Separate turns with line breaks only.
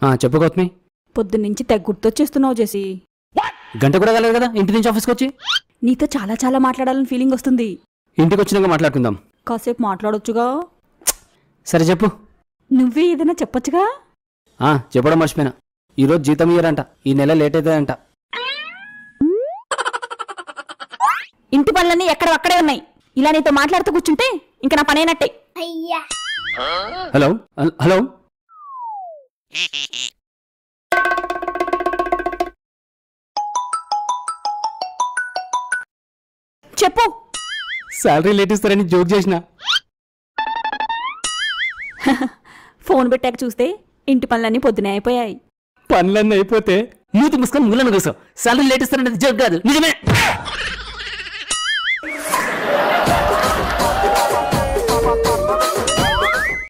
చెప్పు గౌతమి.
పొద్దున్నుంచి తెగ గుర్తొచ్చేస్తున్నావు జేసి.
గంట కూడా కాలేదు కదా ఇంటి నుంచి ఆఫీస్కి వచ్చి.
నీతో చాలా చాలా మాట్లాడాలని ఫీలింగ్ వస్తుంది.
ఇంటికి వచ్చినాక మాట్లాడుకుందాం.
కాసేపు మాట్లాడొచ్చుగా.
సరే చెప్పు.
నువ్వే ఏదైనా చెప్పొచ్చుగా.
చెప్పడం మర్చిపోయినా. ఈరోజు జీతం ఇయ్యరంట, ఈ నెల లేట్ అవుతుందంట.
ఇంటి పనులన్నీ ఎక్కడక్కడే ఉన్నాయి. ఇలా నీతో మాట్లాడుతూ కూర్చుంటే ఇంకా నా పనేనట్టే.
హలో హలో,
చెప్పు.
శాలరీ లేట్ ఇస్తారని జోక్ చేసిన.
ఫోన్ పెట్టాక చూస్తే ఇంటి పనులన్నీ పొద్దునే అయిపోయాయి.
పనులన్నీ అయిపోతే మూతి ముసుకొని మూలను కూర్చో. శాలరీ లేట్ ఇస్తారనేది జోక్ కాదు, నిజమే.